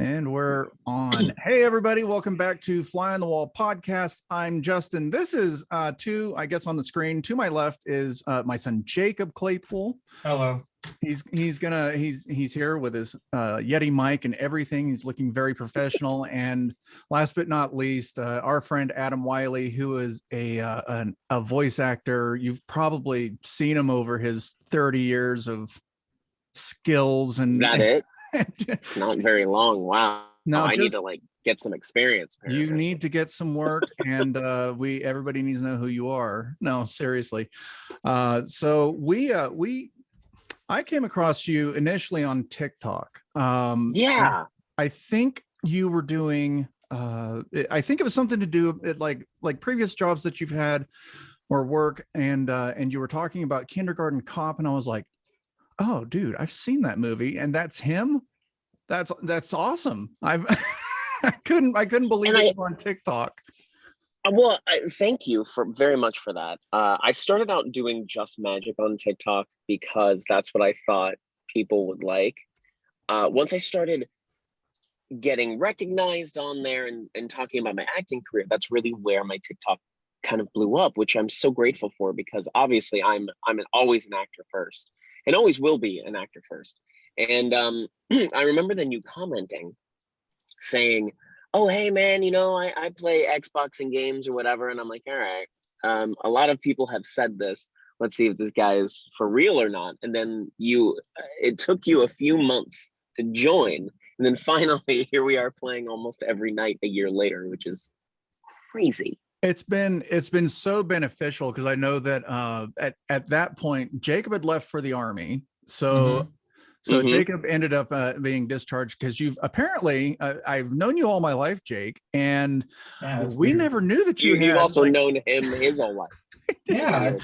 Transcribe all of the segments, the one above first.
And we're on. Hey, everybody. Welcome back to Fly on the Wall podcast. I'm Justin. This is I guess on the screen to my left is my son, Jacob Claypool. Hello. He's here with his Yeti mic and everything. He's looking very professional. And last but not least, our friend Adam Wylie, who is a voice actor. You've probably seen him over his 30 years of skills. And is that it? It's not very long. Wow. No, I need to get some experience. Apparently. You need to get some work, and everybody needs to know who you are. No, seriously. I came across you initially on TikTok. Yeah. I think you were doing I think it was something to do with like previous jobs that you've had or work, and you were talking about Kindergartencop, and I was like, oh, dude, I've seen that movie, and that's him. That's awesome. I couldn't believe it was on TikTok. Well, thank you very much for that. I started out doing just magic on TikTok because that's what I thought people would like. Once I started getting recognized on there and talking about my acting career, that's really where my TikTok kind of blew up, which I'm so grateful for, because obviously I'm always an actor first. And always will be an actor first. And I remember then you commenting, saying, oh, hey, man, I play Xbox and games or whatever. And I'm like, all right, a lot of people have said this. Let's see if this guy is for real or not. And then it took you a few months to join. And then finally, here we are playing almost every night a year later, which is crazy. It's been so beneficial, because I know that at that point Jacob had left for the Army, so Jacob ended up being discharged, because you've apparently I've known you all my life, Jake, and we never knew that you've also known him his whole life. Yeah,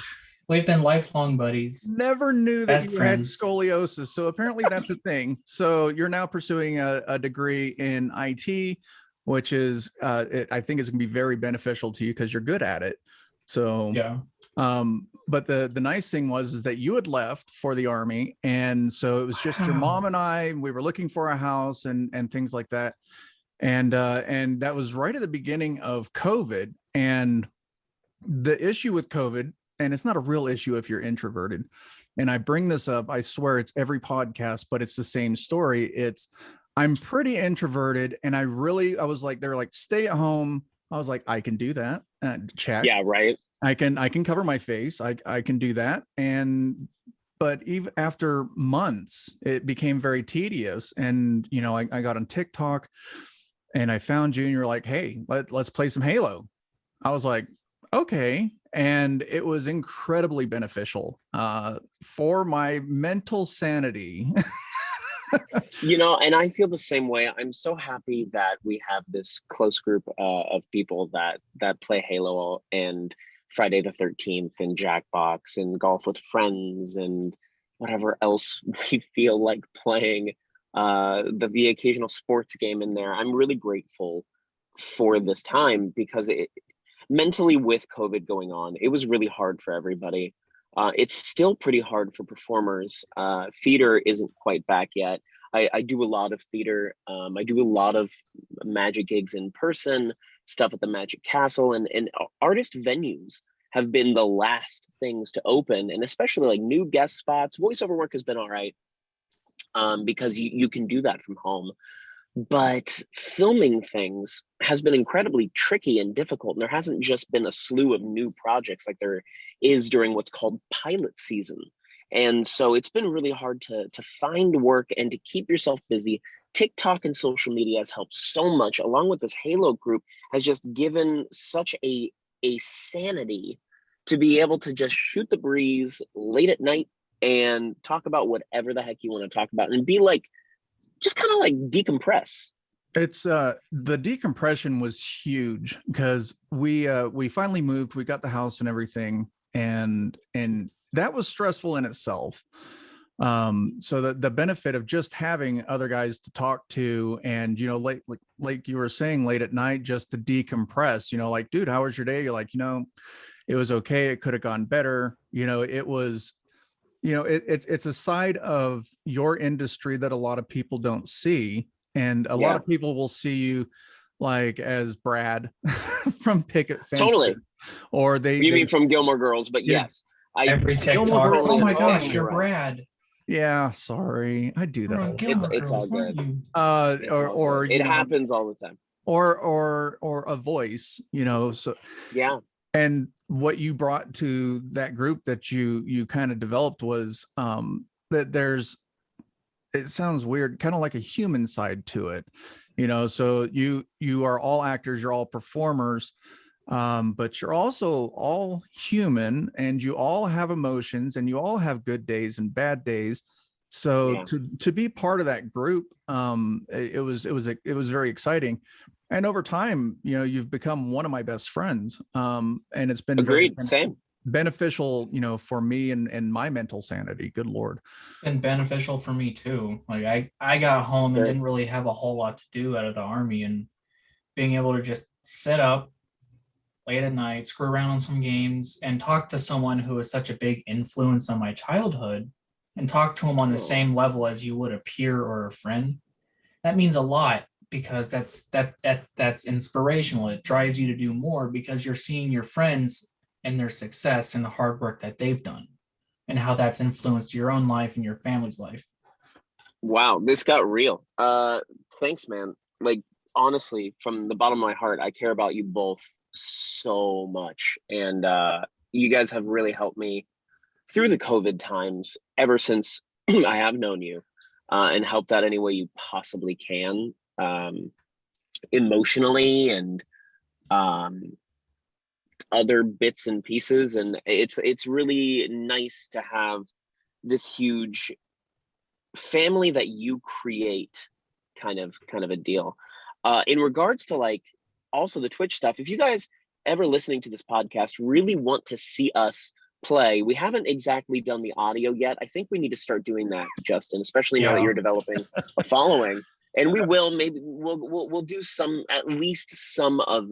we've been lifelong buddies. Never knew that you had friends. scoliosis, so apparently that's a thing. So you're now pursuing a degree in IT, which is I think is gonna be very beneficial to you because you're good at it. So yeah. But the nice thing is that you had left for the Army, and so it was just your mom and I. We were looking for a house and things like that, and that was right at the beginning of COVID. And the issue with COVID, and it's not a real issue if you're introverted, and I bring this up, I swear it's every podcast, but it's the same story. I'm pretty introverted, and I was like, they were like, stay at home. I was like, I can do that. Check. Yeah, right. I can cover my face. I can do that. But even after months, it became very tedious. And, I got on TikTok and I found you, and you're like, hey, let's play some Halo. I was like, okay. And it was incredibly beneficial for my mental sanity. And I feel the same way. I'm so happy that we have this close group of people that play Halo and Friday the 13th and Jackbox and Golf with Friends and whatever else we feel like playing, the occasional sports game in there. I'm really grateful for this time, because mentally, with COVID going on, it was really hard for everybody. It's still pretty hard for performers. Theater isn't quite back yet. I do a lot of theater. I do a lot of magic gigs in person, stuff at the Magic Castle, and artist venues have been the last things to open. And especially like new guest spots. Voiceover work has been all right, because you can do that from home. But filming things has been incredibly tricky and difficult. And there hasn't just been a slew of new projects like there is during what's called pilot season. And so it's been really hard to find work and to keep yourself busy. TikTok and social media has helped so much, along with this Halo group, has just given such a sanity to be able to just shoot the breeze late at night and talk about whatever the heck you want to talk about, and be like, just kind of like decompress. It's the decompression was huge, because we finally moved, we got the house and everything, and that was stressful in itself. So the benefit of just having other guys to talk to, and like you were saying, late at night, just to decompress, like, dude, how was your day? You're like, it was okay, it could have gone better. It was it's a side of your industry that a lot of people don't see. and a lot of people will see you like as Brad from Picket Fence. Totally. Or you mean from Gilmore Girls, but yes. Every TikTok, totally oh my gosh, understand. you're Brad. Yeah, sorry. I do that. It's all good. Or it happens all the time. Or a voice, so yeah. And what you brought to that group that you kind of developed was that it sounds weird, kind of like a human side to it, so you are all actors, you're all performers, but you're also all human, and you all have emotions, and you all have good days and bad days. So to be part of that group, it was very exciting. And over time, you've become one of my best friends. And it's been Agreed. Same. beneficial, for me and my mental sanity. Good Lord. And beneficial for me too. Like I got home and didn't really have a whole lot to do out of the Army, and being able to just sit up late at night, screw around on some games, and talk to someone who was such a big influence on my childhood, and talk to him on the same level as you would a peer or a friend. That means a lot, because that's inspirational. It drives you to do more because you're seeing your friends and their success and the hard work that they've done, and how that's influenced your own life and your family's life. Wow, this got real. Thanks, man. Like, honestly, from the bottom of my heart, I care about you both so much. And you guys have really helped me through the COVID times ever since I have known you, and helped out any way you possibly can, emotionally and other bits and pieces. And it's really nice to have this huge family that you create, kind of a deal. In regards to like also the Twitch stuff, if you guys ever listening to this podcast really want to see us play, we haven't exactly done the audio yet. I think we need to start doing that, Justin, especially now that you're developing a following. And we will, maybe we'll do at least some of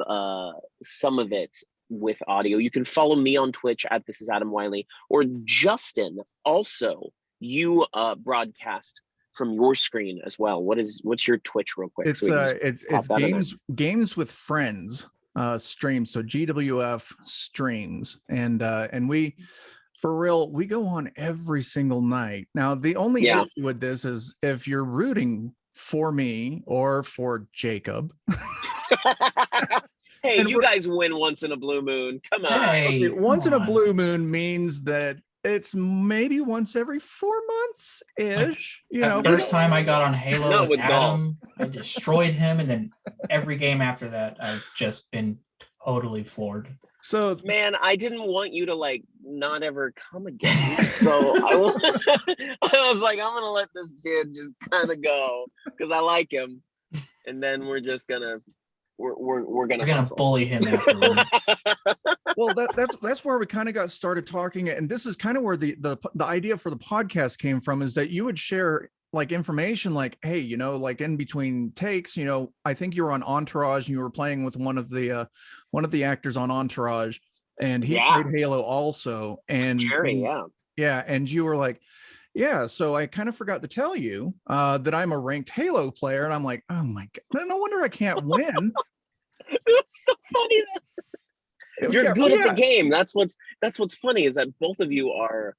it with audio. You can follow me on Twitch at This Is Adam Wylie, or Justin. Also, you broadcast from your screen as well. What's your Twitch, real quick? It's games with friends streams. So GWF streams, and we, for real, we go on every single night. Now, the only issue with this is if you're rooting for me or for Jacob. Hey, you guys win once in a blue moon. Come on. Hey, once in a blue moon means that it's maybe once every 4 months ish. Like, first time I got on Halo with Adam, I destroyed him, and then every game after that, I've just been totally floored. So, man, I didn't want you to like not ever come again. So I was like, I'm gonna let this kid just kind of go because I like him, and then we're just gonna bully him afterwards. Well, that's where we kind of got started talking, and this is kind of where the idea for the podcast came from, is that you would share like information like, hey, like in between takes, I think you were on Entourage and you were playing with one of the actors on Entourage, and he played Halo also, and Jerry, and you were like, so I kind of forgot to tell you that I'm a ranked Halo player. And I'm like, oh my God, no wonder I can't win. It's so funny. You're good at the game. That's what's funny, is that both of you are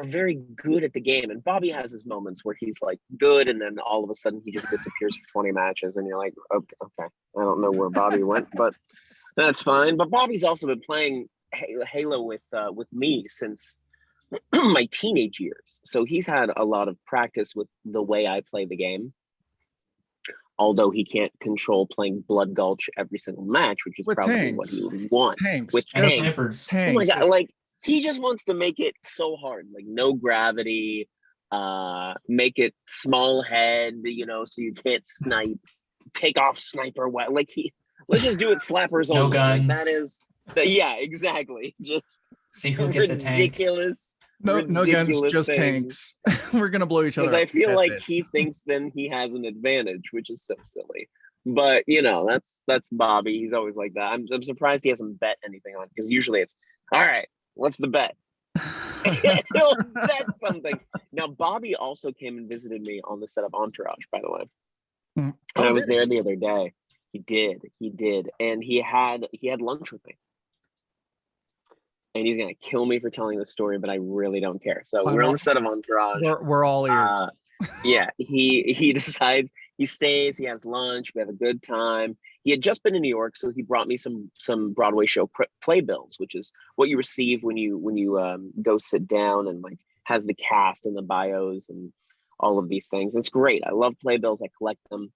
very good at the game. And Bobby has his moments where he's like good, and then all of a sudden he just disappears for 20 matches. And you're like, okay, I don't know where Bobby went, but that's fine. But Bobby's also been playing Halo with me since my teenage years, so he's had a lot of practice with the way I play the game, although he can't control playing Blood Gulch every single match, which is probably what he would want. With tanks. Oh my God, like he just wants to make it so hard, like no gravity, make it small head, so you can't snipe, take off sniper like let's just do it flappers no only. guns. Like, that is exactly, just see who gets a tank. No guns, just tanks. We're gonna blow each other up. Because I feel like he thinks then he has an advantage, which is so silly. But that's Bobby. He's always like that. I'm surprised he hasn't bet anything on, because usually it's all right, what's the bet? He'll bet something. Now, Bobby also came and visited me on the set of Entourage, by the way. Mm. And Oh, I was did he? there the other day. He did, and he had lunch with me. And he's gonna kill me for telling this story, but I really don't care. So we're on the set of Entourage. We're all ears. Yeah, he decides, he stays, he has lunch, we have a good time. He had just been in New York, so he brought me some Broadway show playbills, which is what you receive when you go sit down, and like has the cast and the bios and all of these things. It's great. I love playbills. I collect them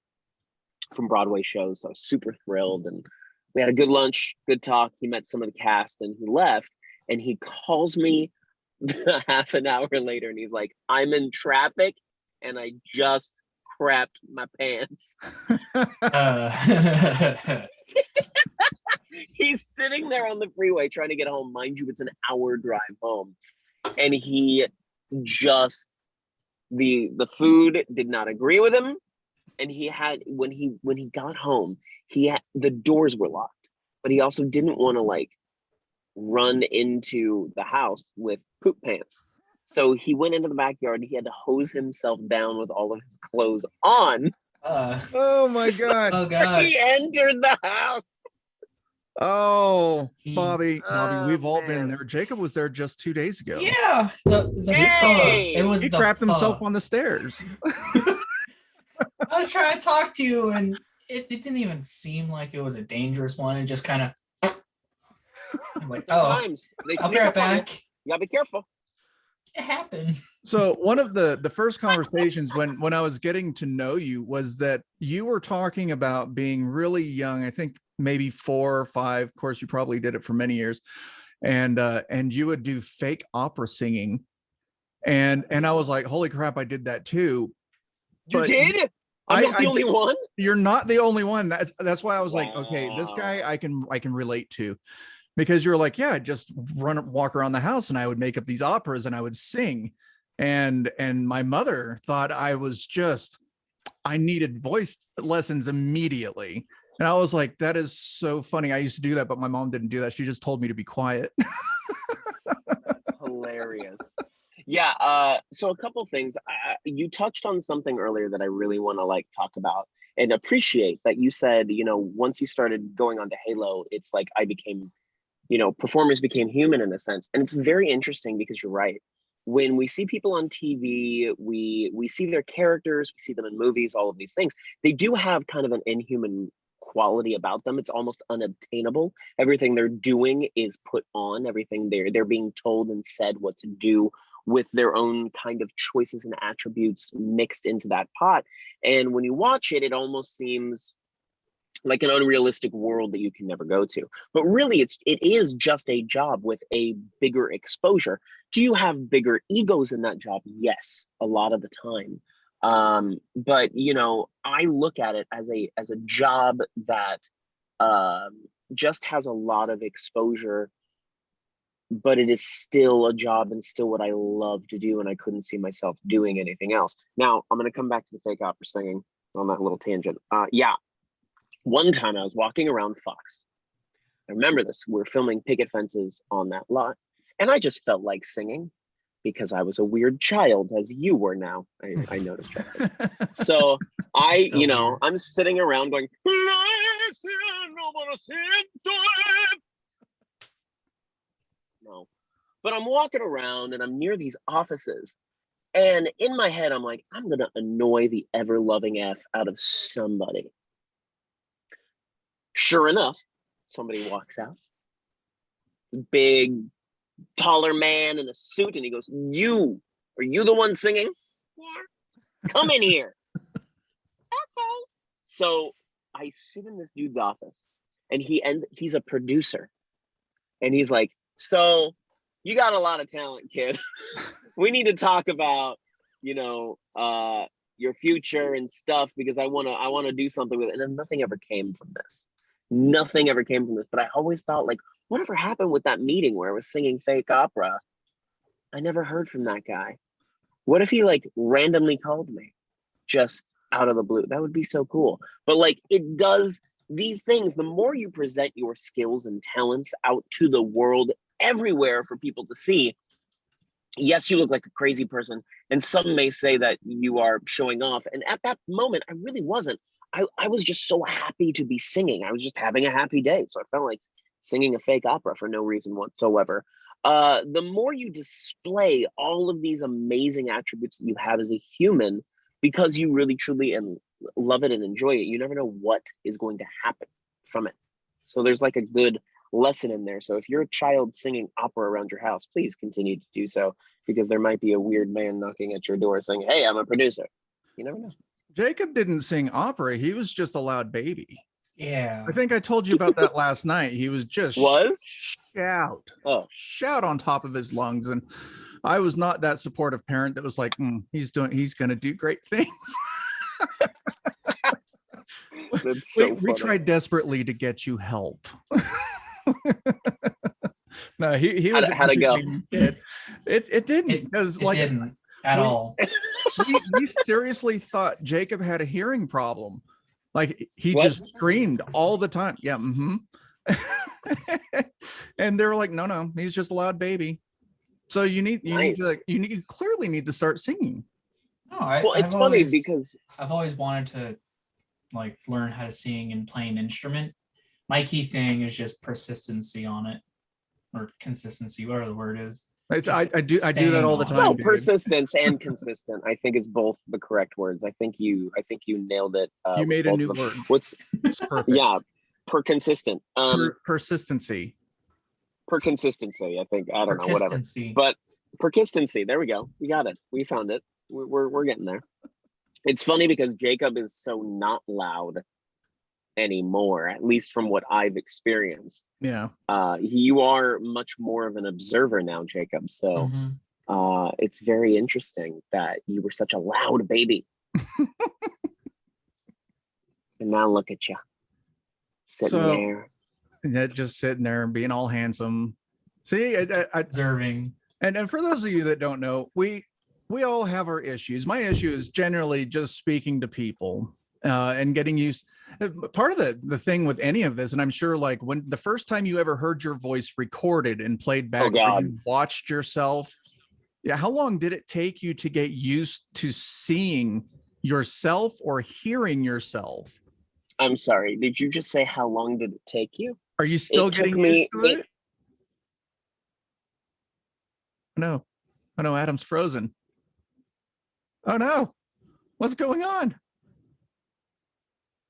from Broadway shows. So I was super thrilled, and we had a good lunch, good talk. He met some of the cast and he left, and he calls me half an hour later and he's like, I'm in traffic and I just crapped my pants. He's sitting there on the freeway trying to get home. Mind you, it's an hour drive home. And he just, the food did not agree with him. And he had, when he got home, the doors were locked, but he also didn't want to like run into the house with poop pants. So he went into the backyard and he had to hose himself down with all of his clothes on. Oh my God. Oh gosh. He entered the house. Oh, Bobby, we've all been man. there. Jacob was there just 2 days ago. Yeah. The Hey! it was He the crapped himself pho. on the stairs. I was trying to talk to you, and it didn't even seem like it was a dangerous one. It just kind of, I'm like, oh, Sometimes they I'll be sneak right up on you. back. You gotta be careful. It happened. So one of the first conversations when I was getting to know you was that you were talking about being really young. I think maybe 4 or 5. Of course, you probably did it for many years, and you would do fake opera singing, and I was like, holy crap, I did that too. You But did? I'm not the only one. You're not the only one. That's why I was like, okay, this guy I can relate to, because you're like, yeah, I just walk around the house and I would make up these operas and I would sing. And my mother thought I needed voice lessons immediately. And I was like, that is so funny. I used to do that, but my mom didn't do that. She just told me to be quiet. That's hilarious. Yeah. So a couple things. You touched on something earlier that I really want to like talk about and appreciate, that you said, once you started going on to Halo, it's like I became, performers became human in a sense. And it's very interesting because you're right. When we see people on TV, we see their characters, we see them in movies, all of these things. They do have kind of an inhuman quality about them. It's almost unobtainable. Everything they're doing is put on. Everything they're being told and said what to do, with their own kind of choices and attributes mixed into that pot. And when you watch it, it almost seems like an unrealistic world that you can never go to. But really, it is just a job with a bigger exposure. Do you have bigger egos in that job? Yes, a lot of the time. But I look at it as a job that just has a lot of exposure, but it is still a job and still what I love to do, and I couldn't see myself doing anything else. Now, I'm going to come back to the fake opera singing on that little tangent. Yeah, one time I was walking around Fox. I remember this. We're filming picket fences on that lot, and I just felt like singing because I was a weird child, as you were now. I noticed, Justin. So I'm sitting around going, no. But I'm walking around and I'm near these offices. And in my head, I'm like, I'm going to annoy the ever-loving F out of somebody. Sure enough, somebody walks out. Big, taller man in a suit. And he goes, are you the one singing? Yeah. Come in here. Okay. So I sit in this dude's office and he's a producer. And he's like, so you got a lot of talent, kid. We need to talk about, your future and stuff, because I want to do something with it. And then nothing ever came from this. Nothing ever came from this. But I always thought, like, whatever happened with that meeting where I was singing fake opera? I never heard from that guy. What if he like randomly called me just out of the blue? That would be so cool. But like, it does these things, the more you present your skills and talents out to the world everywhere for people to see, yes, you look like a crazy person, and some may say that you are showing off. And at that moment, I really wasn't. I was just so happy to be singing. I was just having a happy day. So I felt like singing a fake opera for no reason whatsoever. The more you display all of these amazing attributes that you have as a human, because you really truly and love it and enjoy it, you never know what is going to happen from it. So there's like a good lesson in there. So if you're a child singing opera around your house, please continue to do so, because there might be a weird man knocking at your door saying, "Hey, I'm a producer." You never know. Jacob didn't sing opera. He was just a loud baby. Yeah. I think I told you about that last night. He was just shout on top of his lungs. And I was not that supportive parent that was like, he's going to do great things. That's so we tried desperately to get you help. No, he was how'd it go? It didn't, because it didn't at all. We seriously thought Jacob had a hearing problem. Like he just screamed all the time. Yeah. And they were like, no, he's just a loud baby. So you clearly need to start singing. No, it's funny because I've always wanted to like learn how to sing and play an instrument. My key thing is just persistency on it, or consistency, whatever the word is. I do that all the time. Well, persistence and consistent, I think, is both the correct words. I think you nailed it. You made a new word. It's perfect. Yeah, consistent. Persistency. Consistency. I think, I don't know, whatever. But persistency. There we go. We got it. We found it. We're getting there. It's funny because Jacob is so not loud anymore, at least from what I've experienced. Yeah. You are much more of an observer now, Jacob. So it's very interesting that you were such a loud baby. And now look at you sitting there. Just sitting there and being all handsome. See, observing. And for those of you that don't know, we all have our issues. My issue is generally just speaking to people and getting used. Part of the thing with any of this, and I'm sure like when the first time you ever heard your voice recorded and played back, or you watched yourself, how long did it take you to get used to seeing yourself or hearing yourself? I'm sorry, did you just say how long did it take you? Are you still getting used to it? No. Oh no, Adam's frozen. Oh no, what's going on?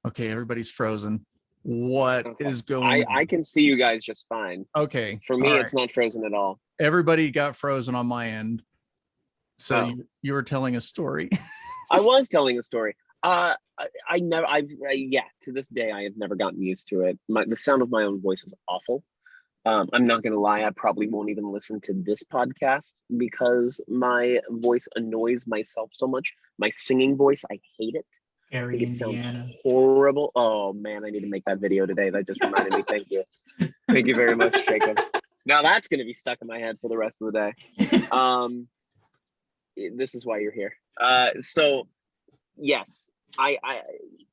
Okay, everybody's frozen. What is going on? I can see you guys just fine. Okay. For me, it's not frozen at all. Everybody got frozen on my end. So you were telling a story. I was telling a story. To this day, I have never gotten used to it. The sound of my own voice is awful. I'm not going to lie. I probably won't even listen to this podcast because my voice annoys myself so much. My singing voice, I hate it. I think it sounds horrible. Oh man, I need to make that video today. That just reminded me. Thank you. Thank you very much, Jacob. Now that's going to be stuck in my head for the rest of the day. This is why you're here. So yes, I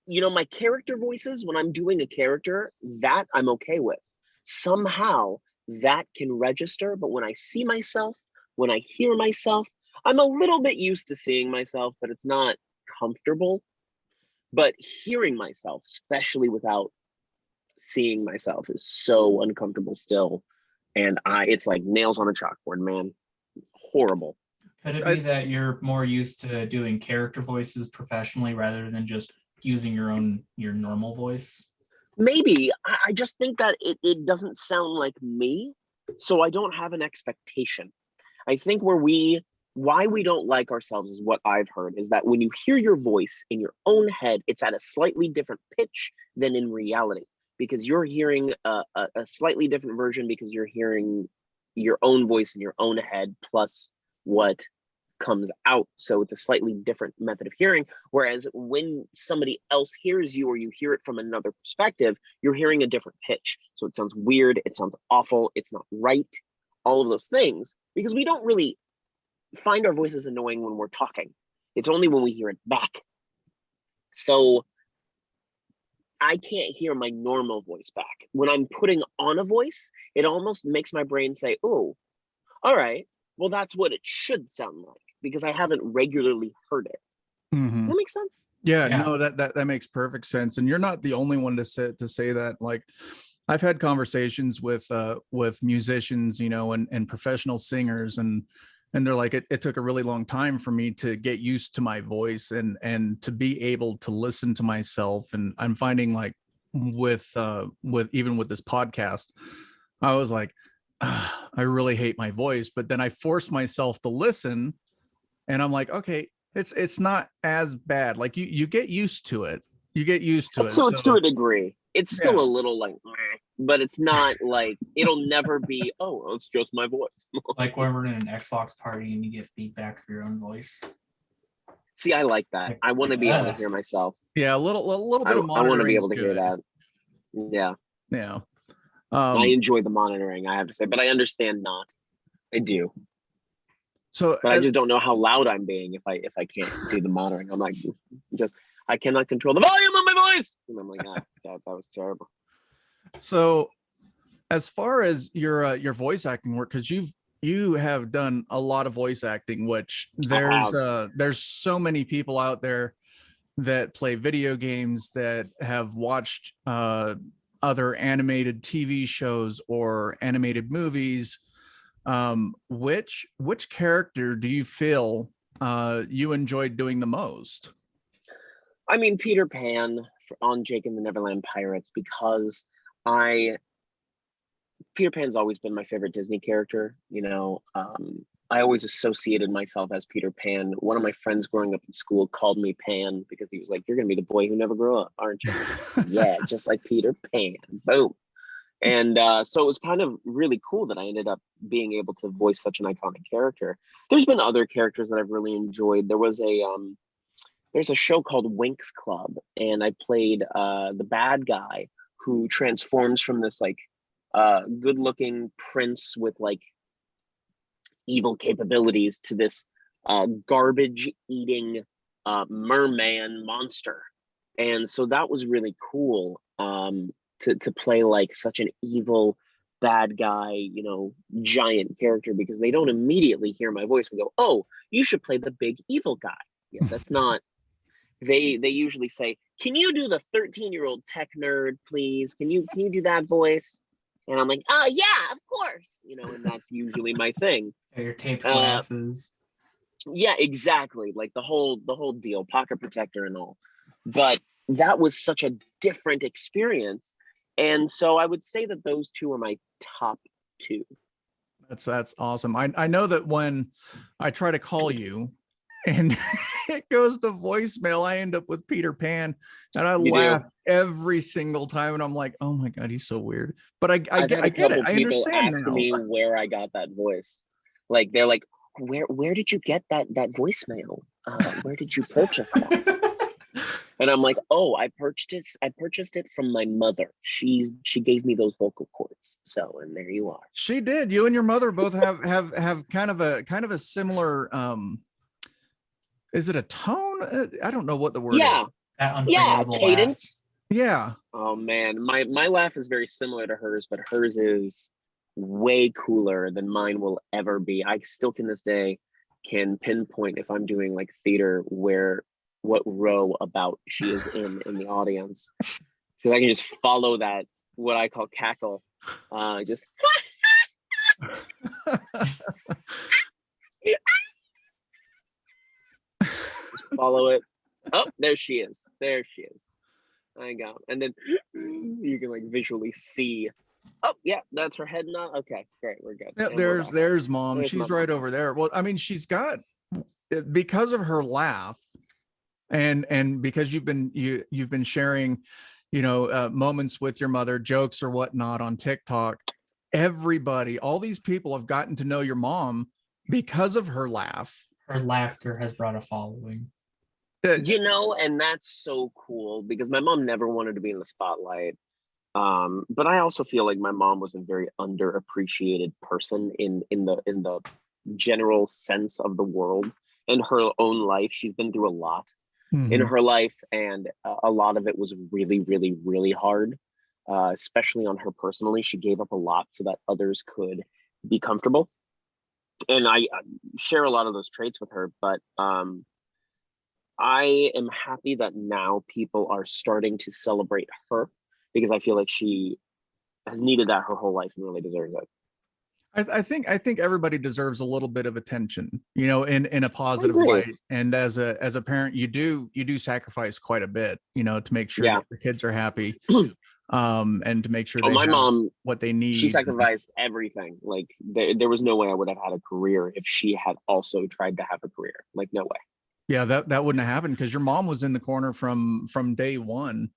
my character voices, when I'm doing a character, that I'm okay with. Somehow that can register, but when I see myself, when I hear myself, I'm a little bit used to seeing myself, but it's not comfortable. But hearing myself, especially without seeing myself, is so uncomfortable still. And it's like nails on a chalkboard, man. Horrible. Could it be that you're more used to doing character voices professionally rather than just using your normal voice? Maybe. I just think that it doesn't sound like me, so I don't have an expectation. I think why we don't like ourselves is what I've heard, is that when you hear your voice in your own head, it's at a slightly different pitch than in reality, because you're hearing a slightly different version because you're hearing your own voice in your own head plus what comes out. So it's a slightly different method of hearing. Whereas when somebody else hears you or you hear it from another perspective, you're hearing a different pitch. So it sounds weird, it sounds awful, it's not right, all of those things, because we don't really find our voices annoying when we're talking. It's only when we hear it back. So I can't hear my normal voice back. When I'm putting on a voice, it almost makes my brain say, oh, all right, well, that's what it should sound like because I haven't regularly heard it. Does that make sense? Yeah, no, that makes perfect sense. And you're not the only one to say that. Like, I've had conversations with musicians, you know, and professional singers, and they're like, it took a really long time for me to get used to my voice and to be able to listen to myself. And I'm finding, like, with even with this podcast, I was like, I really hate my voice, but then I forced myself to listen, and I'm like, okay, it's not as bad. Like, you get used to it. You get used to it. So to a degree, it's still Yeah. a little like, meh, but it's not like it'll never be. Oh, it's just my voice. Like when we're in an Xbox party and you get feedback of your own voice. See, I like that. Like, I want to be able to hear myself. Yeah, a little bit of monitoring. I want to be able to hear that. Yeah. Yeah. I enjoy the monitoring, I have to say, but I understand not. I do. So, but I just don't know how loud I'm being if I can't do the monitoring. I'm like, I cannot control the volume of my voice. And I'm like, that was terrible. So, as far as your voice acting work, because you have done a lot of voice acting, which there's so many people out there that play video games that have watched other animated TV shows or animated movies. Which character do you feel you enjoyed doing the most? I mean, Peter Pan on Jake and the Neverland Pirates, because Peter Pan's always been my favorite Disney character. You know, I always associated myself as Peter Pan. One of my friends growing up in school called me Pan because he was like, "You're gonna be the boy who never grew up, aren't you?" Yeah, just like Peter Pan. Boom. And so it was kind of really cool that I ended up being able to voice such an iconic character. There's been other characters that I've really enjoyed. There's a show called Winx Club, and I played the bad guy who transforms from this like good-looking prince with like evil capabilities to this garbage-eating merman monster. And so that was really cool. To play like such an evil bad guy, you know, giant character, because they don't immediately hear my voice and go, "Oh, you should play the big evil guy." Yeah, that's not. They usually say, "Can you do the 13-year-old tech nerd, please? Can you do that voice?" And I'm like, "Oh yeah, of course." You know, and that's usually my thing. Your taped glasses. Yeah, exactly. Like the whole deal, pocket protector and all. But that was such a different experience. And so I would say that those two are my top two. That's awesome. I know that when I try to call you and it goes to voicemail, I end up with Peter Pan, and I laugh every single time. And I'm like, oh my God, he's so weird. But I get it. I understand ask now. me where I got that voice. Like they're like, where did you get that voicemail? Where did you purchase that? And I'm like, oh, I purchased it from my mother. She gave me those vocal cords. So, and there you are. She did. You and your mother both have kind of a similar is it a tone? I don't know what the word is. Yeah, cadence. Laugh. Yeah. Oh man, my laugh is very similar to hers, but hers is way cooler than mine will ever be. I still to this day can pinpoint if I'm doing like theater what row about she is in the audience, because I can just follow that, what I call cackle, just follow it. Oh, there she is. I got, and then you can like visually see. Oh yeah, that's her head now. Okay, great, we're good. Yeah, there's mom. She's right over there. Well, I mean, she's got, because of her laugh, and because you've been sharing, you know, moments with your mother, jokes or whatnot on TikTok, everybody, all these people have gotten to know your mom because of her laugh. Her laughter has brought a following. You know, and that's so cool, because my mom never wanted to be in the spotlight. But I also feel like my mom was a very underappreciated person in the general sense of the world. In her own life, she's been through a lot in her life, and a lot of it was really, really, really hard, especially on her personally. She gave up a lot so that others could be comfortable. and I share a lot of those traits with her, but I am happy that now people are starting to celebrate her, because I feel like she has needed that her whole life and really deserves it. I think everybody deserves a little bit of attention, you know, in a positive agree. light. And as a parent, you do sacrifice quite a bit, you know, to make sure Yeah. that your kids are happy, and to make sure Oh, they my have mom, what they she need. sacrificed everything. Like there was no way I would have had a career if she had also tried to have a career. Like, no way. Yeah, that wouldn't have happened because your mom was in the corner from day one.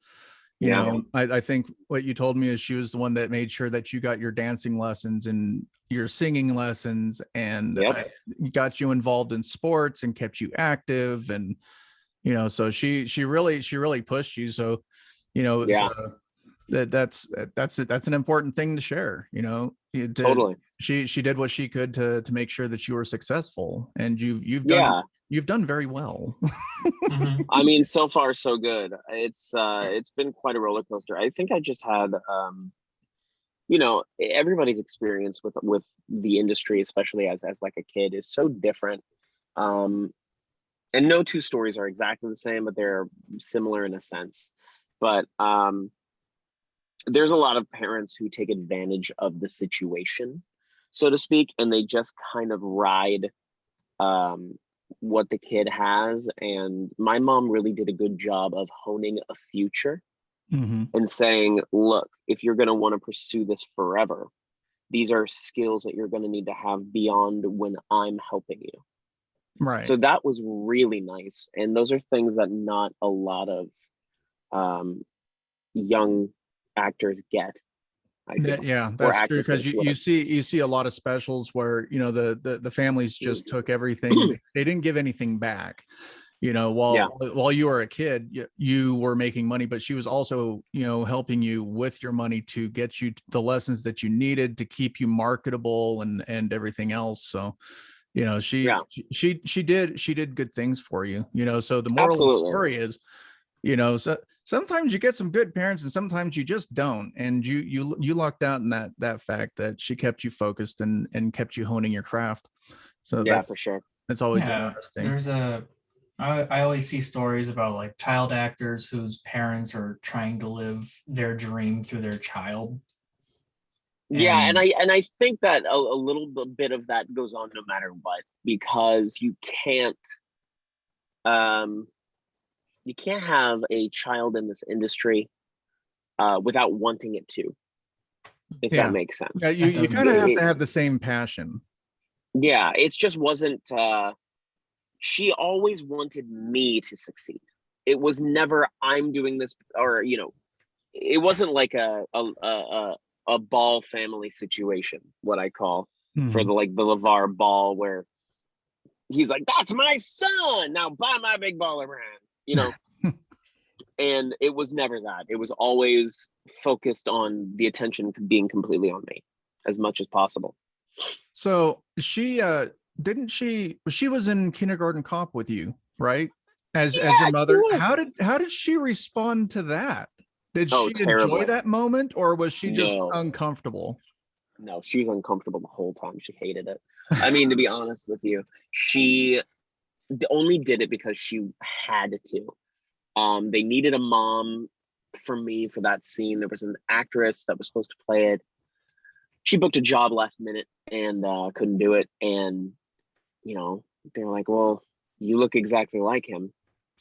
You Yeah. know, I think what you told me is she was the one that made sure that you got your dancing lessons and your singing lessons, and Yep. got you involved in sports and kept you active. And, you know, so she really pushed you. So, you know, it's, Yeah. that's an important thing to share, you know. Totally. She did what she could to make sure that you were successful, and Yeah. you've done very well. Mhm. I mean, so far so good. It's been quite a roller coaster. I think I just had you know, everybody's experience with the industry, especially as like a kid, is so different. And no two stories are exactly the same, but they're similar in a sense. But there's a lot of parents who take advantage of the situation, so to speak, and they just kind of ride what the kid has. And my mom really did a good job of honing a future Mhm. and saying, look, if you're going to want to pursue this forever, these are skills that you're going to need to have beyond when I'm helping you. Right. So that was really nice. And those are things that not a lot of young actors get, I feel. Yeah, Or that's true, because actresses, you whatever. you see a lot of specials where, you know, the families just took everything and they didn't give anything back. You know, Yeah. while you were a kid, you were making money, but she was also, you know, helping you with your money to get you the lessons that you needed to keep you marketable and everything else. So, you know, Yeah. she did good things for you, you know. So the moral of the Absolutely. story is, you know, so sometimes you get some good parents and sometimes you just don't. And you lucked out in that fact that she kept you focused and kept you honing your craft. So Yeah, for sure. that's always Yeah, interesting. I always see stories about like child actors whose parents are trying to live their dream through their child. Yeah, and And I think that a little bit of that goes on no matter what, because um you can't have a child in this industry without wanting it to, if that Yeah. makes Yeah, sense. you does make kind of have sense. to have the same passion. Yeah, it's just wasn't she always wanted me to succeed. It was never I'm doing this, or you know, it wasn't like a Ball family situation, what I call, for Mhm. the LeVar Ball, where he's like, that's my son, now buy my big baller brand, you know. And it was never that. It was always focused on the attention being completely on me as much as possible. So she didn't she was in Kindergartencop with you, right? As your Yeah, she mother. was. How did she respond to that? Did Oh, she enjoy terribly. that moment, or was she just No, uncomfortable? no, she was uncomfortable the whole time. She hated it. I mean, to be honest with you, she only did it because she had to. They needed a mom for me for that scene. There was an actress that was supposed to play it. She booked a job last minute and couldn't do it. And, you know, they were like, well, you look exactly like him.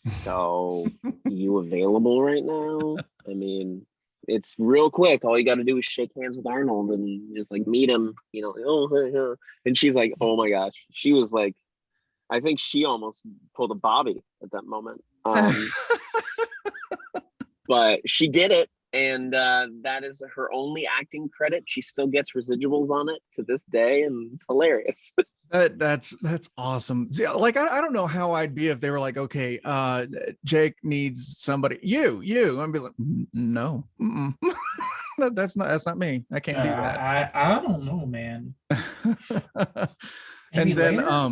So you available right now? I mean, it's real quick. All you got to do is shake hands with Arnold and just like meet him, you know. Oh, and she's like, oh my gosh. She was like, I think she almost pulled a Bobby at that moment. But she did it, and that is her only acting credit. She still gets residuals on it to this day, and it's hilarious. That's awesome. See, like I don't know how I'd be if they were like, okay, Jake needs somebody. I'd be like, no, that's not me. I can't do that. I don't know, man. Maybe And then later.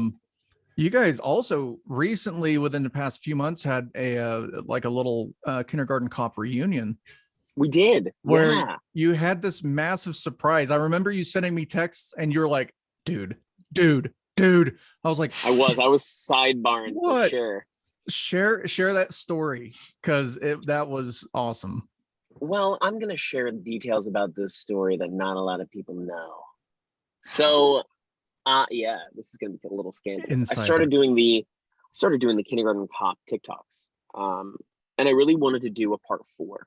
you guys also recently, within the past few months, had a like a little Kindergartencop reunion We did, where yeah. you had this massive surprise. I remember you sending me texts and you were like, dude, dude. I was like, I was sidebarring for What? sure. share that story, because that was awesome. Well, I'm gonna share details about this story that not a lot of people know. So, yeah, this is gonna be a little scandalous. I started doing the Kindergartencop TikToks, and I really wanted to do a part 4,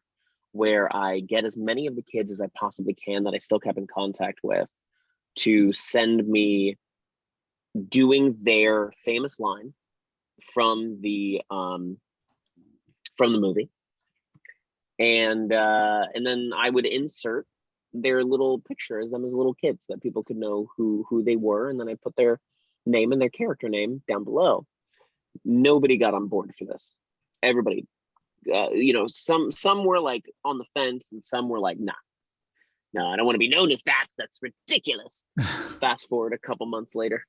where I get as many of the kids as I possibly can that I still kept in contact with to send me doing their famous line from the movie, and then I would insert their little picture as them as little kids that people could know who they were, and then I put their name and their character name down below. Nobody got on board for this. Everybody, some were like on the fence, and some were like, nah, no, I don't want to be known as that. That's ridiculous. Fast forward a couple months later,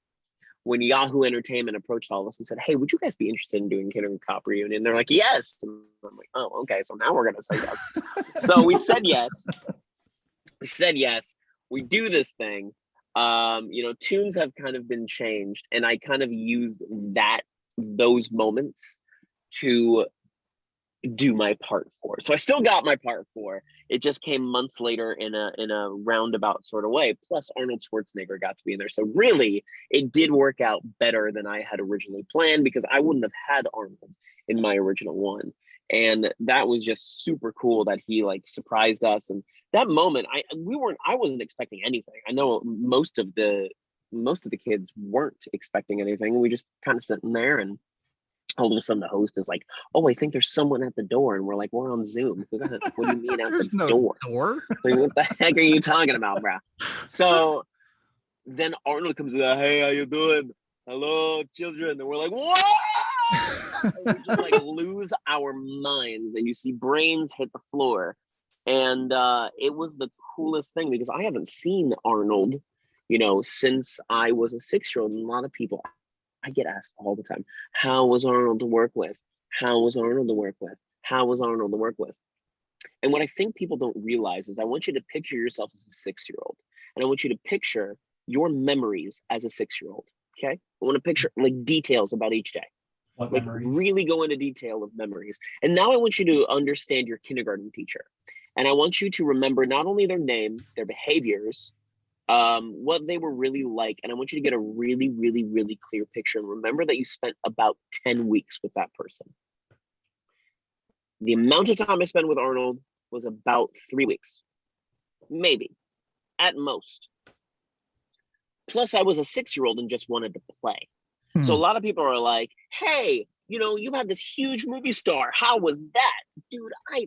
when Yahoo Entertainment approached all of us and said, hey, would you guys be interested in doing Kindergartencop reunion? They're like, yes. And I'm like, oh, okay, so now we're gonna say yes. So we said yes. We do this thing. Tunes have kind of been changed, and I kind of used those moments to do my part 4. So I still got my part 4. It just came months later in a roundabout sort of way. Plus Arnold Schwarzenegger got to be in there. So really it did work out better than I had originally planned, because I wouldn't have had Arnold in my original one. And that was just super cool that he like surprised us. And that moment, I wasn't expecting anything. I know most of the kids weren't expecting anything. We just kind of sitting there, and all of a sudden the host is like, oh, I think there's someone at the door. And we're like, we're on Zoom. What do you mean at the door? Like, what the heck are you talking about, bro? So then Arnold comes in, hey, how you doing? Hello, children. And we're like, what? We just like lose our minds, and you see brains hit the floor. And it was the coolest thing, because I haven't seen Arnold, since I was a 6-year-old. And a lot of people, I get asked all the time, how was Arnold to work with? How was Arnold to work with? How was Arnold to work with? And what I think people don't realize is I want you to picture yourself as a 6-year-old. And I want you to picture your memories as a 6-year-old. Okay? I want to picture like details about each day. What like memories? Really go into detail of memories. And now I want you to understand your kindergarten teacher. And I want you to remember not only their name, their behaviors, what they were really like. And I want you to get a really, really, really clear picture. And remember that you spent about 10 weeks with that person. The amount of time I spent with Arnold was about 3 weeks, maybe, at most. Plus, I was a 6-year-old and just wanted to play. So a lot of people are like, hey, you had this huge movie star. How was that? Dude, I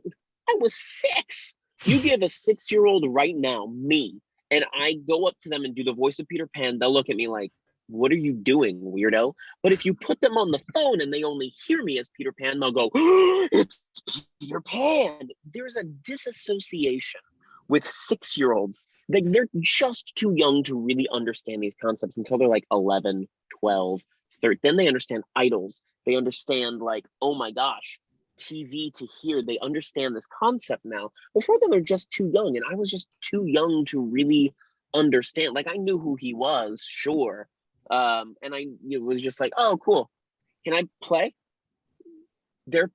was 6. You give a 6-year-old right now, me, and I go up to them and do the voice of Peter Pan, they'll look at me like, what are you doing, weirdo? But if you put them on the phone and they only hear me as Peter Pan, they'll go, oh, it's Peter Pan. There's a disassociation with 6-year-olds. Like, they're just too young to really understand these concepts until they're like 11, 12, 13. Then they understand idols. They understand like, oh my gosh, TV to hear. They understand this concept now. Before then, they're just too young. And I was just too young to really understand. Like, I knew who he was, sure. And I was just like, oh, cool. Can I play? They're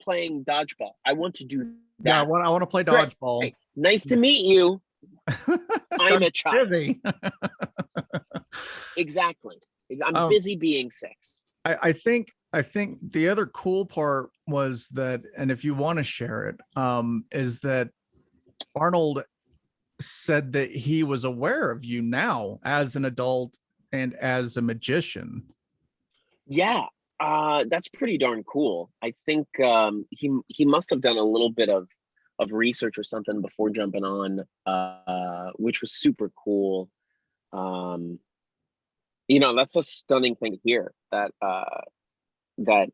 playing dodgeball. I want to do that. Yeah, I want to play dodgeball. Great. Nice to meet you. I'm a child. Busy. Exactly. I'm busy being 6. I think the other cool part was that, and if you want to share it, is that Arnold said that he was aware of you now as an adult and as a magician. Yeah, that's pretty darn cool. I think he must have done a little bit of research or something before jumping on, which was super cool. That's a stunning thing to hear, that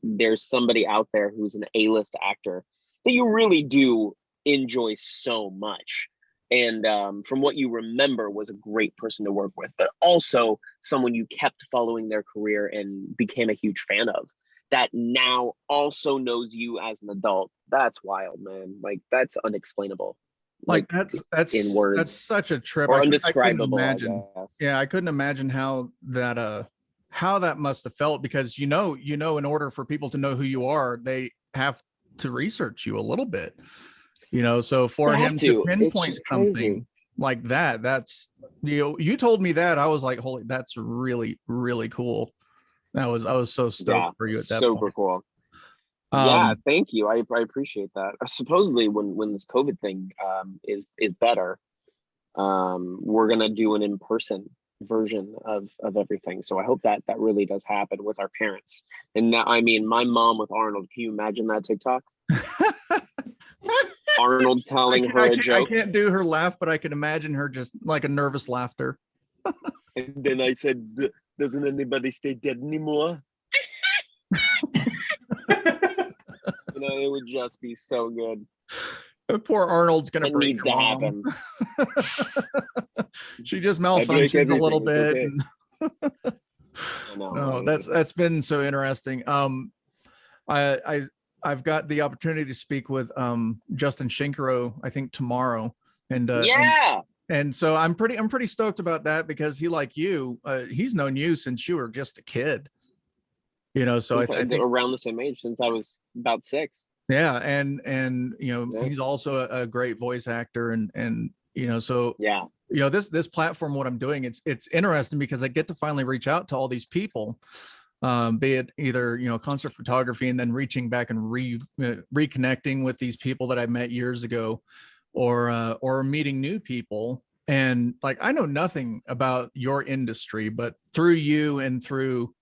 there's somebody out there who's an A-list actor that you really do enjoy so much. And from what you remember, was a great person to work with, but also someone you kept following their career and became a huge fan of, that now also knows you as an adult. That's wild, man. Like, that's unexplainable. Like that's in words. That's such a trip. Or I couldn't undescribable, I imagine. guess. Yeah, I couldn't imagine how that must have felt, because in order for people to know who you are, they have to research you a little bit. So for him to pinpoint something like that, you told me that, I was like, holy, that's really, really cool. I was so stoked for you at that super point. Cool. Yeah, thank you. I appreciate that. Supposedly, when this COVID thing is better, we're gonna do an in-person version of everything. So I hope that really does happen with our parents. And now, I mean, my mom with Arnold. Can you imagine that TikTok? Arnold telling her a joke. I can't do her laugh, but I can imagine her just like a nervous laughter. And then I said, "Doesn't anybody stay dead anymore?" It would just be so good. Poor Arnold's gonna break needs to happen. She just malfunctions a little bit. Okay. No, that's been so interesting. I've got the opportunity to speak with Justin Shinkaro, I think tomorrow, and so I'm pretty stoked about that, because he, like you, he's known you since you were just a kid. So I think around the same age, since I was about 6. Yeah, and he's also a great voice actor, and so yeah, this platform, what I'm doing, it's interesting because I get to finally reach out to all these people, be it either concert photography, and then reaching back and reconnecting with these people that I met years ago, or meeting new people. And like, I know nothing about your industry, but through you and through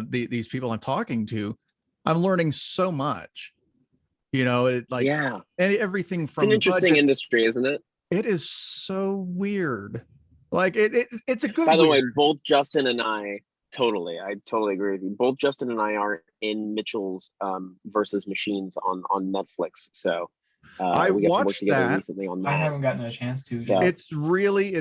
these people I'm talking to, I'm learning so much. And everything from, it's an interesting budgets. industry, isn't it? It is so weird. Like it's a good. By the way, both Justin and I totally agree with you. Both Justin and I are in Mitchell's versus Machines on Netflix. So I we got to work watched together that recently on that. I haven't gotten a chance to. So, it's really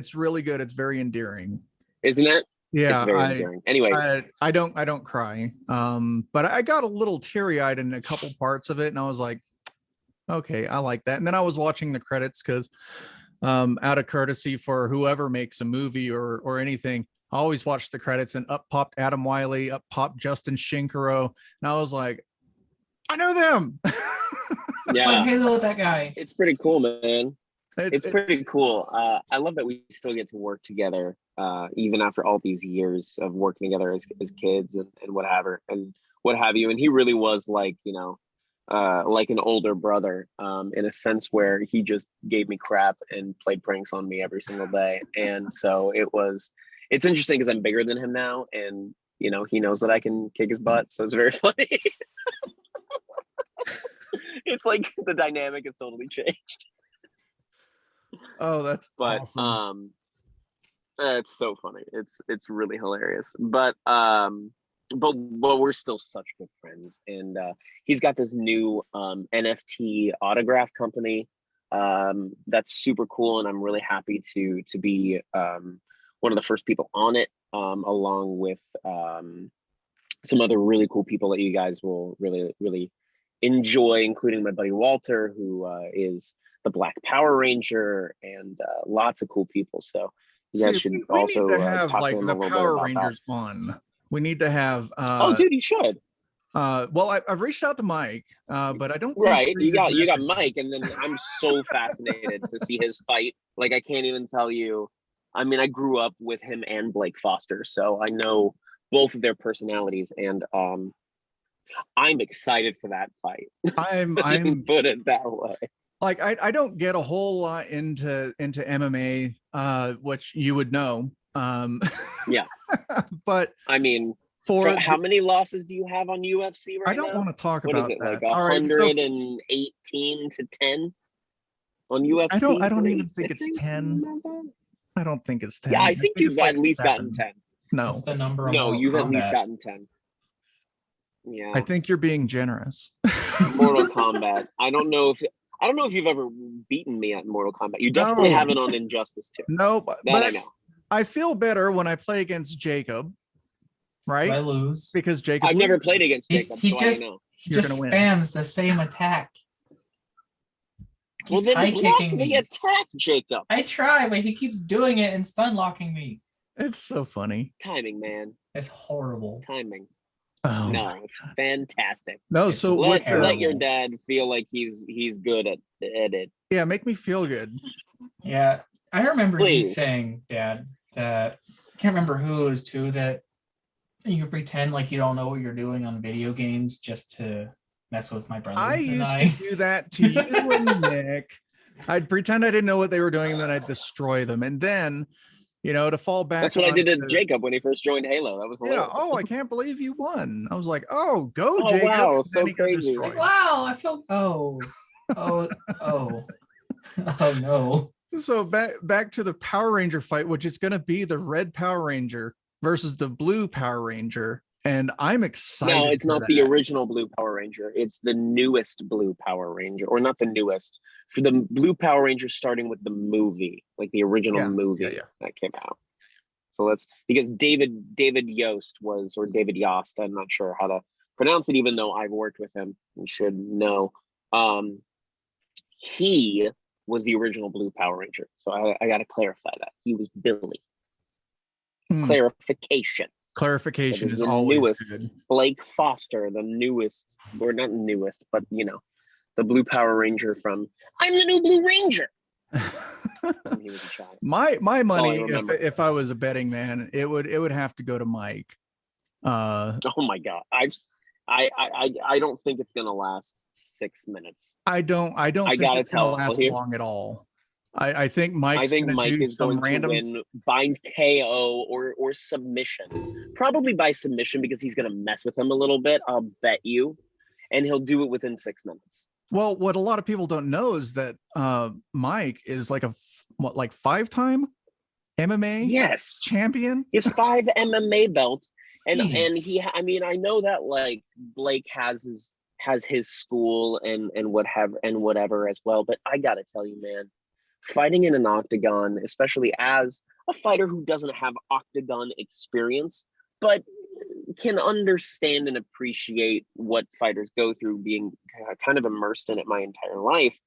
good. It's very endearing, isn't it? Yeah, it's very endearing. Anyway, I don't cry, but I got a little teary-eyed in a couple parts of it, and I was like, okay, I like that. And then I was watching the credits because, out of courtesy for whoever makes a movie or anything, I always watch the credits, and up popped Adam Wylie, up popped Justin Shinkaro, and I was like, I know them. Yeah, like, hey, look, that guy. It's pretty cool, man. It's pretty cool. I love that we still get to work together, even after all these years of working together as kids and what have you. And he really was like, like an older brother, in a sense where he just gave me crap and played pranks on me every single day. And so it's interesting because I'm bigger than him now, and he knows that I can kick his butt. So it's very funny. It's like the dynamic has totally changed. Oh, that's awesome. It's so funny. It's really hilarious. But we're still such good friends. And he's got this new NFT autograph company that's super cool, and I'm really happy to be one of the first people on it, along with some other really cool people that you guys will really, really enjoy, including my buddy Walter, who is the Black Power Ranger, and lots of cool people. So you guys should also need to have talk like to them the a little Power bit about Rangers that. on. We need to have. Oh, dude, you should. Well, I've reached out to Mike, but I don't. Right, you got Mike, and then I'm so fascinated to see his fight. Like, I can't even tell you. I mean, I grew up with him and Blake Foster, so I know both of their personalities, and I'm excited for that fight. I'm put it that way. Like, I don't get a whole lot into MMA, which you would know. Yeah, but I mean, how many losses do you have on UFC right now? I don't want to talk about what is it, that. like 118 to 10 on UFC? I don't even think it's 10. I don't think it's 10. Yeah, I think you've at least gotten 10. No, what's the number? No, you've at least gotten 10. Yeah, I think you're being generous. Mortal Kombat. I don't know if you've ever beaten me at Mortal Kombat. You definitely haven't on Injustice 2. No, that I know. I feel better when I play against Jacob, right? I lose because Jacob. I've never played against Jacob, so I don't know. He just spams the same attack. Well, keeps high then block kicking the me. attack, Jacob. I try, but he keeps doing it and stun locking me. It's so funny. Timing, man. It's horrible. Timing. Oh, No, it's fantastic. no. It's So Let what, your dad feel like he's good at it. yeah, make me feel good. Yeah, I remember you Please. saying, Dad, that I can't remember who it was to, that you pretend like you don't know what you're doing on video games just to mess with my brother. I used to do that to you and Nick. I'd pretend I didn't know what they were doing, and then I'd destroy them. And then, to fall back. That's what I did to Jacob when he first joined Halo. That was hilarious. Oh, I can't believe you won. I was like, oh, go, Oh, Jacob. wow, And then so he got crazy. destroyed. Wow, I feel oh no. So back to the Power Ranger fight, which is going to be the red Power Ranger versus the blue Power Ranger. And I'm excited. No, it's not the original blue Power Ranger. It's the newest blue Power Ranger, or not the newest. For the blue Power Ranger, starting with the movie, like the original movie that came out. So because David Yost or David Yost, I'm not sure how to pronounce it, even though I've worked with him and should know. He was the original blue Power Ranger. So I got to clarify that. He was Billy. Clarification is always newest, good. Blake Foster, the newest, or not newest, but the blue Power Ranger from I'm the new Blue Ranger. He was a child. My money, if I was a betting man, it would have to go to Mike. Oh my God. I don't think it's gonna last 6 minutes. I don't think it's gonna last long at all. I think Mike is going to win by KO or submission. Probably by submission, because he's going to mess with him a little bit, I'll bet you. And he'll do it within 6 minutes. Well, what a lot of people don't know is that Mike is like a 5-time MMA champion. He has 5 MMA belts. And he, I know that like Blake has his school and whatever as well. But I got to tell you, man, fighting in an octagon, especially as a fighter who doesn't have octagon experience, but can understand and appreciate what fighters go through, being kind of immersed in it my entire life,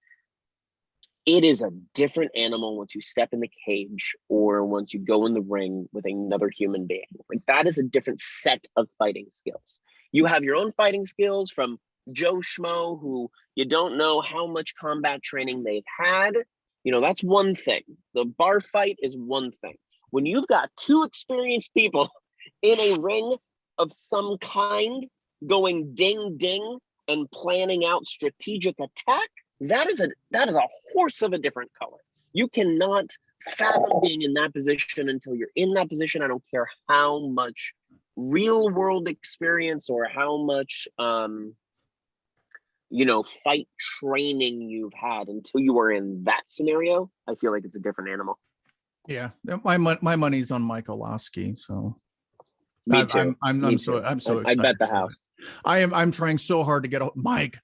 it is a different animal once you step in the cage or once you go in the ring with another human being. Like, that is a different set of fighting skills. You have your own fighting skills from Joe Schmo, who you don't know how much combat training they've had. That's one thing. The bar fight is one thing. When you've got 2 experienced people in a ring of some kind going ding ding and planning out strategic attack, that is a horse of a different color. You cannot fathom being in that position until you're in that position. I don't care how much real world experience or how much fight training you've had, until you are in that scenario. I feel like it's a different animal. Yeah, my money's on Mike Olowski, so me too. I'm so excited. I bet the house. I'm trying so hard to get Mike,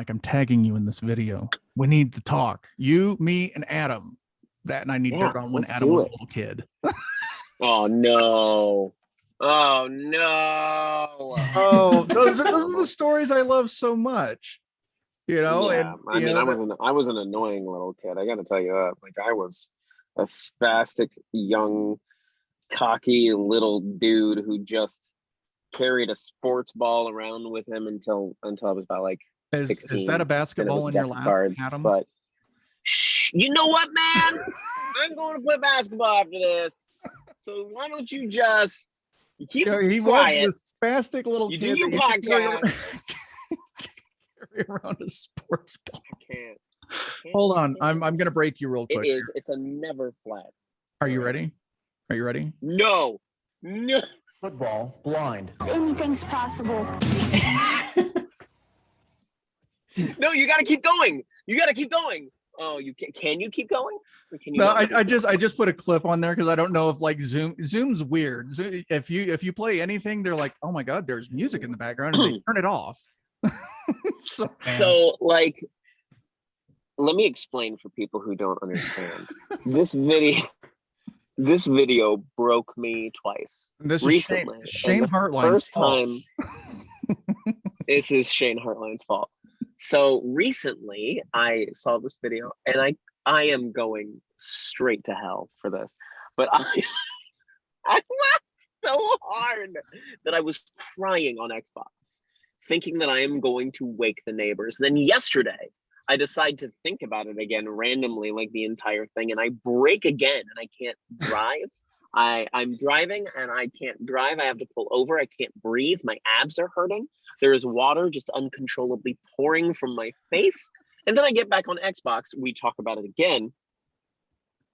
I'm tagging you in this video. We need to talk. You, me, and Adam. That, and I need dirt on when Adam was a little kid. Oh no. Oh no! Oh, those are the stories I love so much. Yeah, I was an annoying little kid. I got to tell you that. Like, I was a spastic, young, cocky little dude who just carried a sports ball around with him until I was about 16. Is that a basketball in your lap, Adam? But you know what, man? I'm going to play basketball after this. So why don't you just keep he quiet? Was this spastic little you kid. Do your podcast. Carry around a sports ball. I can't. Hold on, I'm gonna break you real quick. It's a never flat. Are you ready? No. Football blind. Anything's possible. No, you got to keep going. Oh, you can you keep going? Or can you no, I just put a clip on there because I don't know if Zoom's weird. If you play anything, they're like, oh my God, there's music in the background, and they turn it off. So let me explain for people who don't understand. This video broke me twice. This recently. Shane Hartline's first time. This is Shane Hartline's fault. So recently I saw this video, and I am going straight to hell for this, but I laughed so hard that I was crying on Xbox, thinking that I am going to wake the neighbors. Then yesterday, I decide to think about it again randomly, like the entire thing, and I break again, and I can't drive. I'm driving and I can't drive. I have to pull over. I can't breathe. My abs are hurting. There is water just uncontrollably pouring from my face. And then I get back on Xbox. We talk about it again.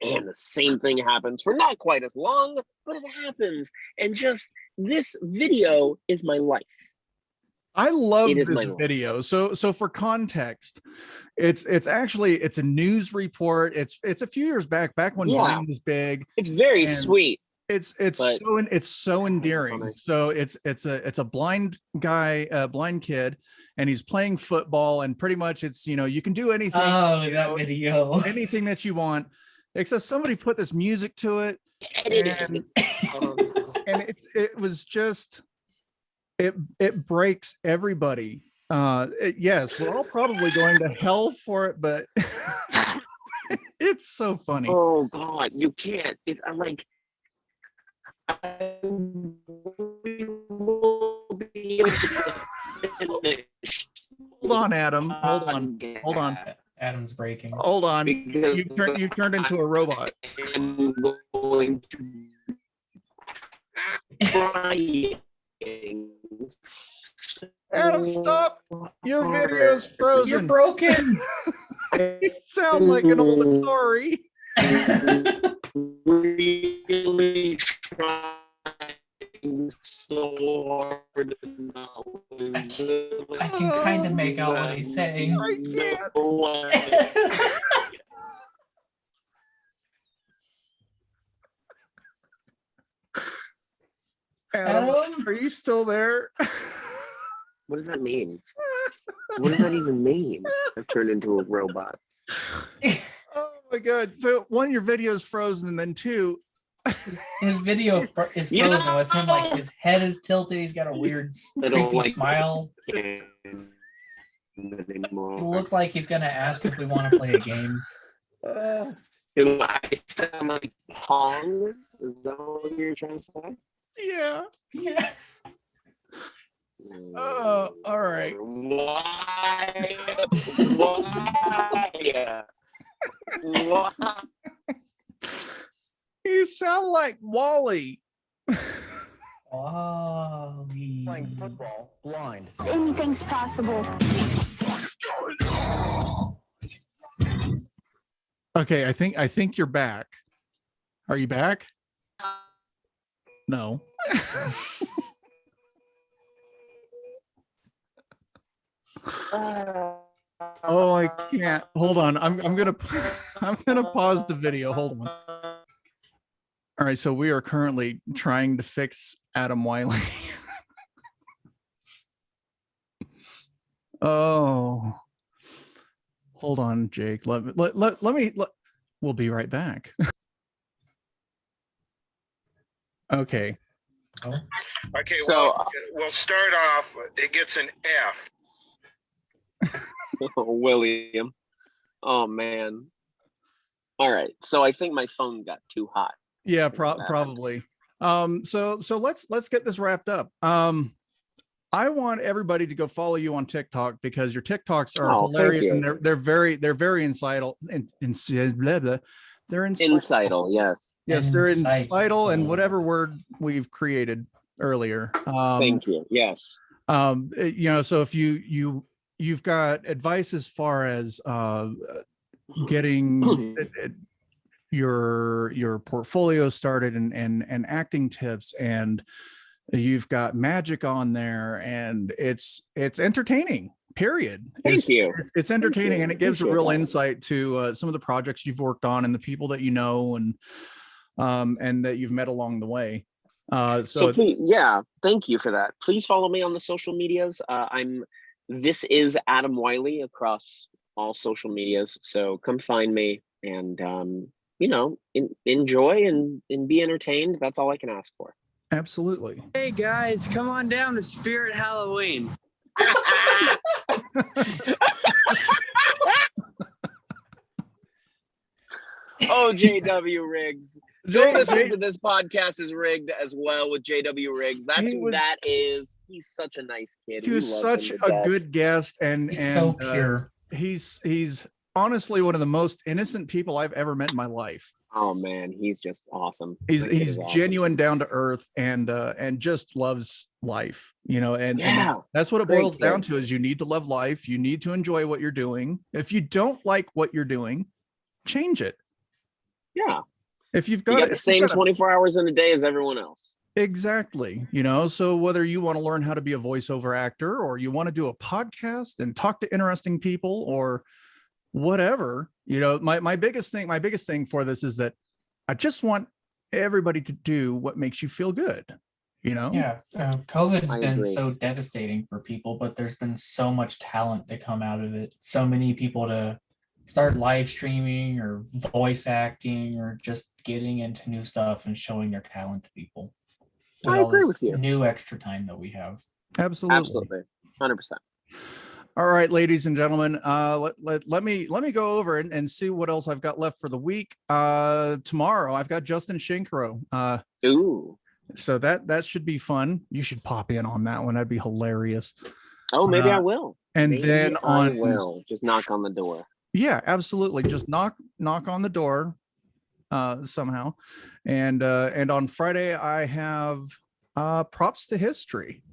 And the same thing happens for not quite as long, but it happens. And just this video is my life. I love It is this my life. video. So for context, it's a news report. It's a few years back when Yeah. Vine was big. It's very And sweet. It's but so endearing. funny. So it's a blind guy, a blind kid, and he's playing football, and pretty much it's, you know, you can do anything. Oh, that video. Anything that you want, except somebody put this music to it, and it was just it breaks everybody. Yes, we're all probably going to hell for it, but it's so funny. Oh God, you can't. I'm like, I will be able to finish. Hold on, Adam. Hold on. Adam's breaking. Hold on. Because You turned into a robot. I'm going to crying. Adam, stop! Your video's frozen. You're broken. You sound like an old Atari. Really trying so hard. I can kind of make out what he's saying. I can't. Adam, are you still there? What does that mean? What does that even mean? I've turned into a robot. Oh my God. So one, your video's frozen, and then two, His video is frozen with him, like his head is tilted. He's got a weird creepy smile. It looks like he's gonna ask if we want to play a game. Do I sound like Pong? Is that what you're trying to say? yeah. Yeah. All right. Why? Why? You sound like Wylie. Oh, Playing football blind. Anything's possible. Okay, I think you're back. Are you back? No. Oh, I can't. Hold on. I'm gonna pause the video. Hold on. All right, so we are currently trying to fix Adam Wylie. Oh, hold on, Jake. Let me. We'll be right back. Okay. Okay, So, well, we'll start off. It gets an F. William. Oh man. All right. So I think my phone got too hot. Yeah, probably. So let's get this wrapped up. I want everybody to go follow you on TikTok, because your TikToks are hilarious, and they're very insightful. They're Incital, yes. Yes, they're incital, and whatever word we've created earlier. Thank you. Yes. You know, so if you've got advice as far as getting your portfolio started, and acting tips, and you've got magic on there, and it's entertaining, period. Thank you. It's entertaining, and it gives a real insight to some of the projects you've worked on, and the people that you know, and that you've met along the way. So please, thank you for that. Please follow me on the social medias. This is Adam Wylie across all social medias. So come find me, and you know, enjoy and be entertained. That's all I can ask for. Absolutely. Hey guys, come on down to Spirit Halloween. Oh, JW Riggs. Go listen to this podcast is rigged as well with JW Riggs. He's such a nice kid. He was such a good guest, and He's so pure. He's honestly one of the most innocent people I've ever met in my life. Oh man, he's just awesome. He's genuine, down to earth, and just loves life, and that's what it boils down to, is you need to love life. You need to enjoy what you're doing. If you don't like what you're doing, change it. Yeah. If you've got the same 24 hours in a day as everyone else. Exactly. So whether you want to learn how to be a voiceover actor, or you want to do a podcast and talk to interesting people, or whatever, my biggest thing for this is that I just want everybody to do what makes you feel good. COVID's been so devastating for people, but there's been so much talent to come out of it. So many people to start live streaming or voice acting or just getting into new stuff and showing their talent to people. I agree with you. New extra time that we have. Absolutely. 100%. All right, ladies and gentlemen, let me go over and see what else I've got left for the week. Tomorrow I've got Justin Shinkro. Ooh. So that should be fun. You should pop in on that one. That'd be hilarious. Oh, maybe I will. And then I will just knock on the door. Yeah, absolutely. Just knock on the door somehow. And on Friday I have props to history.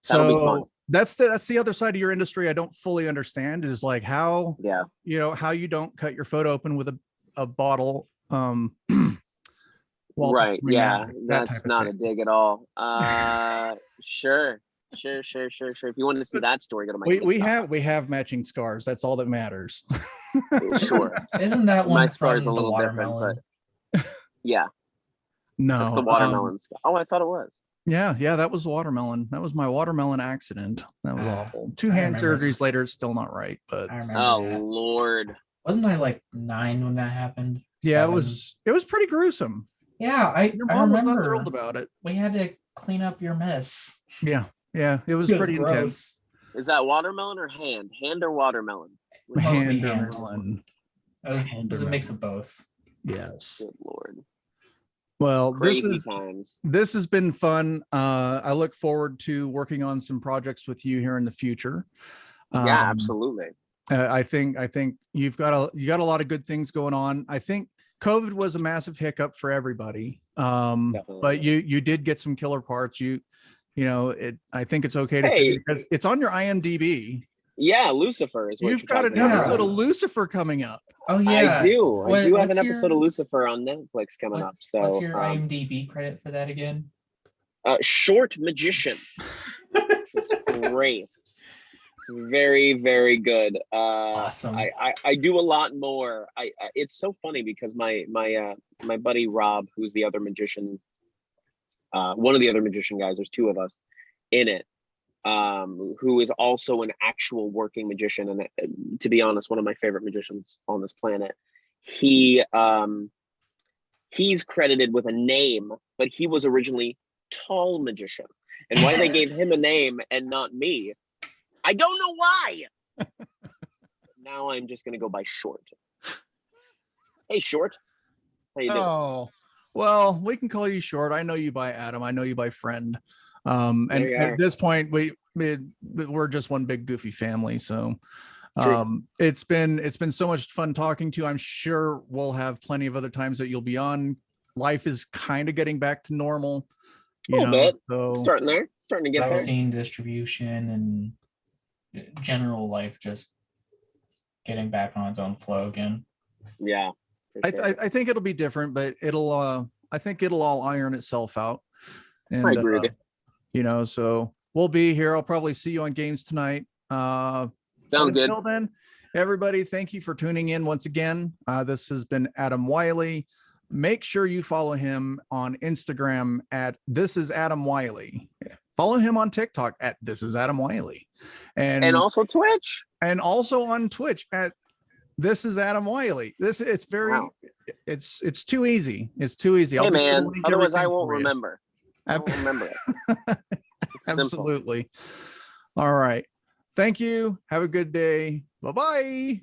That'll be fun. That's the other side of your industry I don't fully understand, is like how how you don't cut your foot open with a bottle. Right. Yeah, that's not a dig at all. Sure. If you want to see that story, go to my we have matching scars. That's all that matters. Sure. Isn't that one my from scar's a the little watermelon? different, but yeah. No, that's the watermelon scar. Oh, I thought it was. Yeah, that was watermelon. That was my watermelon accident. That was awful. 2 hand surgeries later, it's still not right. But Lord, wasn't I like 9 when that happened? Yeah, 7? it was pretty gruesome. Yeah, Your mom was not thrilled about it. We had to clean up your mess. Yeah, it was pretty intense. Is that watermelon or hand? Hand or watermelon? Hand. It was a mix of both. Yes. Good Lord. Well, times. This has been fun. I look forward to working on some projects with you here in the future. Yeah, absolutely. I think you've got a lot of good things going on. I think COVID was a massive hiccup for everybody. But you did get some killer parts. I think it's okay to say, because it's on your IMDb. Yeah, Lucifer is what you've got an episode of Lucifer coming up. Oh yeah, I do. I do have an episode of Lucifer on Netflix coming up. So what's your IMDb credit for that again? Short magician. It's great. It's very, very good. Awesome. I do a lot more. It's so funny because my buddy Rob, who's the other magician, one of the other magician guys, there's 2 of us in it, who is also an actual working magician, and to be honest, one of my favorite magicians on this planet. He's credited with a name, but he was originally Tall Magician, and why they gave him a name and not me, I don't know why. Now I'm just gonna go by Short. Hey, Short, how you doing? Oh, well, we can call you Short. I know you by Adam. I know you by Friend. And at this point, we're just one big goofy family. So it's been so much fun talking to you. I'm sure we'll have plenty of other times that you'll be on. Life is kind of getting back to normal. So starting to get there. Vaccine distribution and general life just getting back on its own flow again. Yeah. I think it'll be different, but I think it'll all iron itself out. And I agree with you. So we'll be here. I'll probably see you on games tonight. Sounds good. Until then, everybody, thank you for tuning in once again. This has been Adam Wylie. Make sure you follow him on Instagram at This Is Adam Wylie. Follow him on TikTok at This Is Adam Wylie, and also Twitch, and also on Twitch at This Is Adam Wylie. It's too easy. It's too easy. Hey man, otherwise I won't remember. I won't remember it. Absolutely. All right. Thank you. Have a good day. Bye-bye.